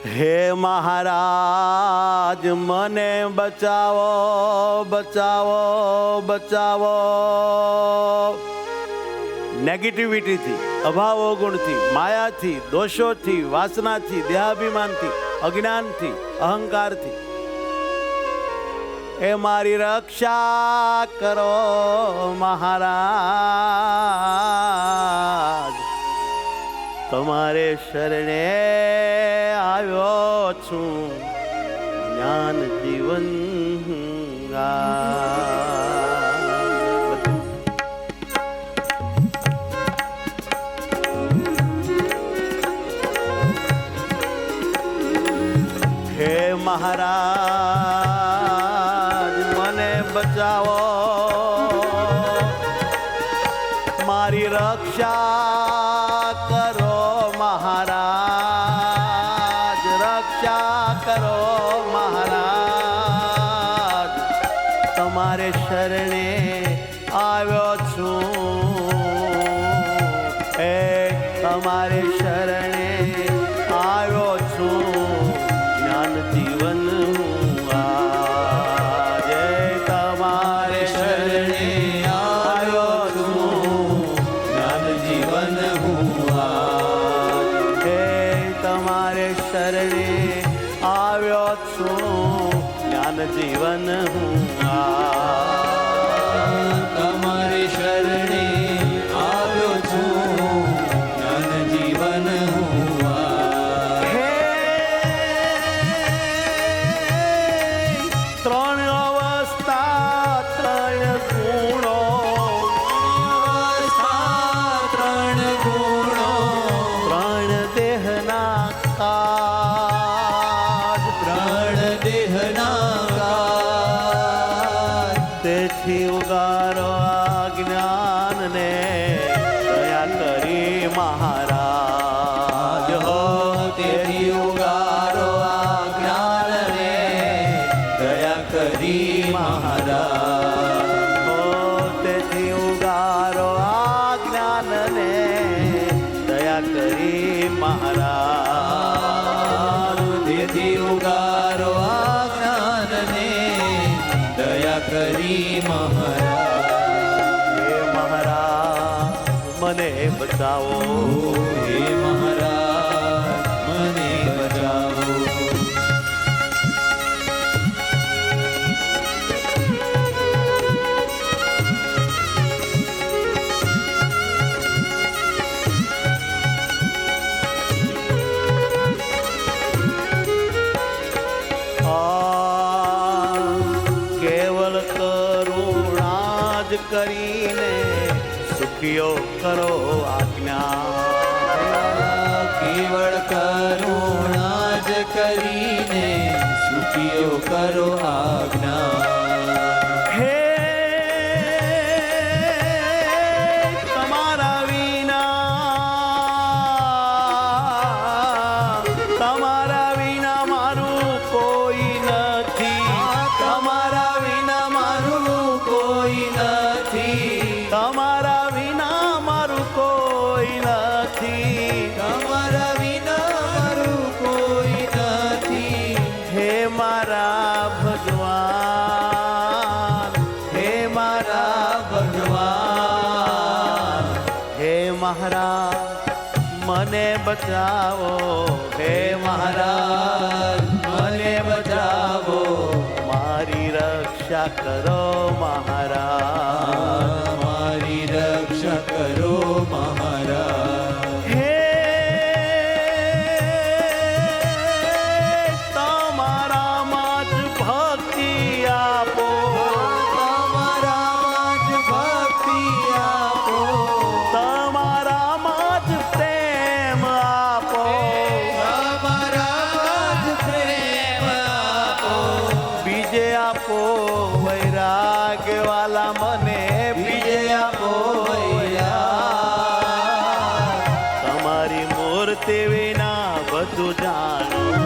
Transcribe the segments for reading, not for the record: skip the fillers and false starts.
હે મહારાજ મને બચાવો બચાવો બચાવો નેગેટિવિટીથી, અભાવ અવગુણથી, માયાથી, દોષોથી, વાસનાથી, દેહાભિમાનથી, અજ્ઞાનથી, અહંકારથી એ મારી રક્ષા કરો મહારાજ. તમારે શરણે આવ્યો છું જ્ઞાન જીવન. હે મહારાજ મને બચાવો, મારી રક્ષા કરો મહારાજ, રક્ષા કરો મહારાજ. તમારે શરણે આવ્યો છું, હે તમારે શરણે આવ્યો છું જ્ઞાન જીવન. આજે તમારે શરણે આવ્યો છું જ્ઞાન જીવન. હે તમારે શરણે આવ્યો છું જ્ઞાન જીવન. તમારે શરણે આવ્યો છું જ્ઞાન જીવન. ત્રણ અવસ્થા ત્રણ ગુણો, ત્રણ ગુણો, ત્રણ દેહના કાજ, ત્રણ દેહના કાજ. તેથી ઉગારો આ જ્ઞાનને દયા કરી મહારાજ. હો તેથી ઉગારો આ જ્ઞાનને દયા કરી મહારાજ. હો તેથી ઉગારો આ જ્ઞાનને દયા કરી મહારાજ. તેથી ઉગારો આ જ્ઞાનને દયા કરી મહારાજ. હે મહારાજ મને બચાવો, હે મહારાજ મને બચાવો. કેવલ કરુણા જ કરીને સુખીઓ કરો આજ્ઞા. કેવળ કરુણા જ કરીને સુખીઓ કરો આજ્ઞા. હે તમારા વિના મારું કોઈ નથી, તમારા વિના મારું કોઈ નથી, તમારા વિના મારું કોઈ નથી, તમારા વિના મારું કોઈ નથી. હે મારા ભગવાન, હે મારા ભગવાન. હે મહારાજ મને બચાવો, હે મહારાજ મને બચાવો, મારી રક્ષા કરો મહારાજ. મારી રક્ષા કરો મહારાજ. હે તમારામાં જ ભક્તિ આપો, તમારામાં જ ભક્તિ આપો, તમારામાં જ પ્રેમ આપો, તમારામાં જ પ્રેમ આપો. બીજે આપો વૈરાગ્ય વાલા મને, બીજે આપો વૈરાગ. તમારી મૂર્તિ વિના બધું જાણું,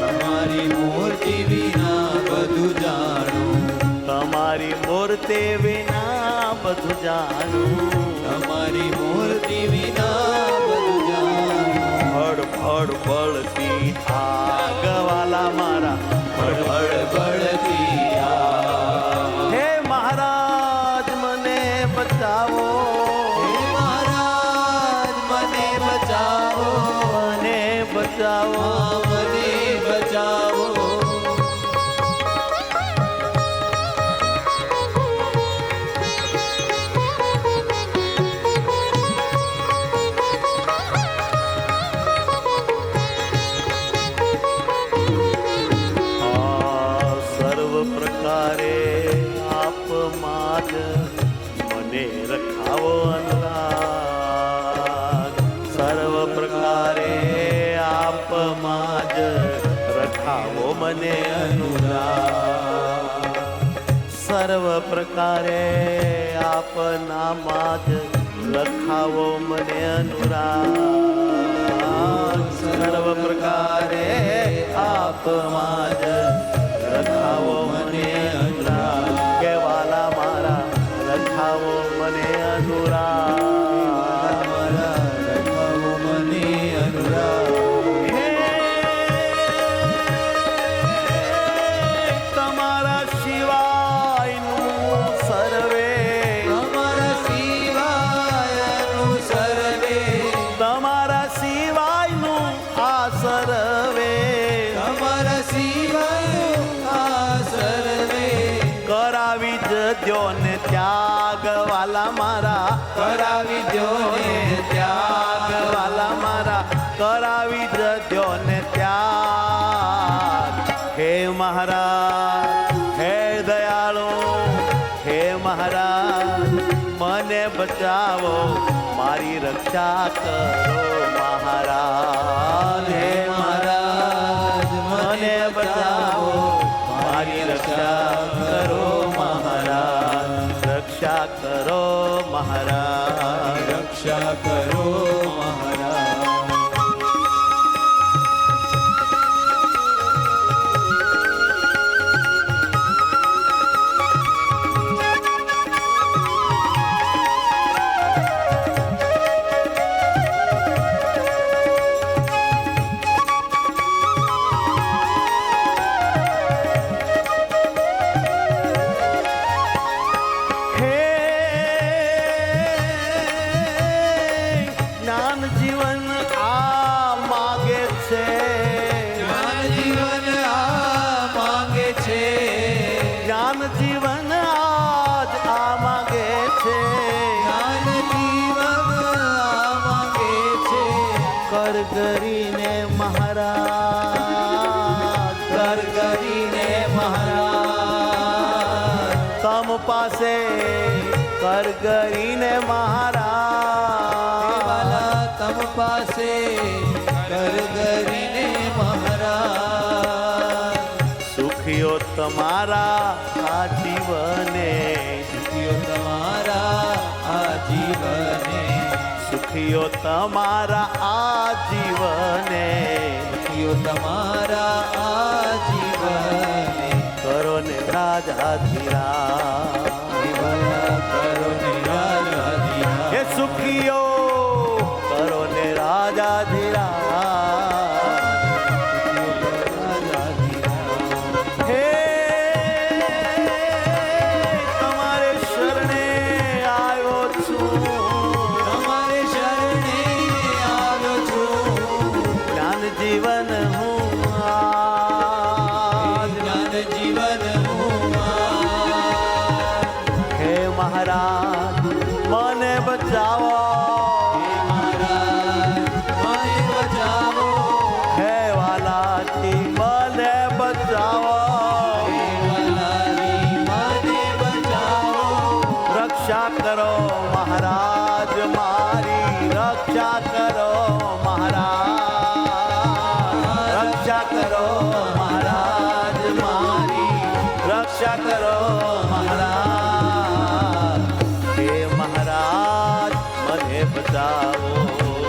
તમારી મૂર્તિ વિના બધું જાણું, તમારી મૂર્તિ વિના બધું જાણું. તમારી મૂર્તિ વિના બધું જાણું. ફળ ફળ બળતી આગ વાલા મારા બળબડ બળતી આગ. હે મહારાજ મને બચાવો, હે મહારાજ મને બચાવો, મને બચાવો. મને બચાવો. આ સર્વ પ્રકારે આપ માજ મને રખાવો અનુરાગ. સર્વ પ્રકારે આપ માજ રખાવો મને અનુરાગ. સર્વ પ્રકારે આપ નામાં જ લખાવો મને અનુરાગ. સર્વ પ્રકારે આપ માં જ લખાવો મને અનુરાગ. કે વાલા મારા લખાવો મને અનુરાગ. મારા રખાવો મને અનુરાગ. હે તમારા સિવાયનું સર્વે, તમારા સિવાયનું સર્વે, તમારા સિવાયનું આ સર્વે તમારા સિવાયનું આ સર્વે કરાવી જજો ને ત્યાગ વાલા મારા. કરાવી દ્યો ને ત્યાગ વાલા મારા કરાવી જજો ને ત્યાગ. હે મહારાજ હે દયાળુ, હે મહારાજ મને બચાવો, મારી રક્ષા કરો મહારાજ. હે મહારાજ મને બચાવો, મારી રક્ષા કરો મહારાજ. રક્ષા કરો મહારાજ. રક્ષા કરો મહારાજ. હે જ્ઞાન જીવન આ માગે છે, જ્ઞાન જીવન આ માંગે છે, જ્ઞાન જીવન આજ આ માગે છે. જ્ઞાન જીવન આ માંગે છે. કર કરીને મહારાજ, કર કરીને મહારાજ, તમ પાસે કર કરીને મહારાજ. વાલા તમ પાસે કર કરીને મહારાજ. સુખીઓ તમારા આ જીવને, સુખીઓ તમારા આ જીવને, સુખીઓ તમારા આ જીવને. સુખીઓ તમારા આ જીવને. કરો ને રાજાધીરાજ. વાલા કરો નિરાધાધીરા. હે સુખીઓ કરો ને રાજાધીરાજ. હે તમારે શરણે આવ્યો છું, તમારે શરણે આવ્યો છું. જ્ઞાન જીવન હું આજ. જ્ઞાન જીવન હું હે મહારાજ મને બચાવો, મહારાજ મને બચાવો. હે વાલાજી મને બચાવો. હે વાલાજી મને બચાવો. રક્ષા કરો મહારાજ મારી, રક્ષા કરો મહારાજ. રક્ષા કરો મહારાજ મારી, રક્ષા કરો મહારાજ. હે મહારાજ મને બચાવો,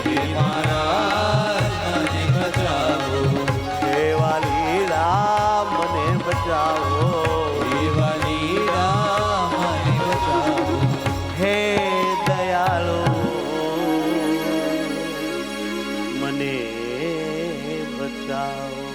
હે મહારાજ મને બચાવો. હે વાલી રામ મને બચાવો. હે વાલી રામ મને બચાવો. હે દયાળુ મને બચાવો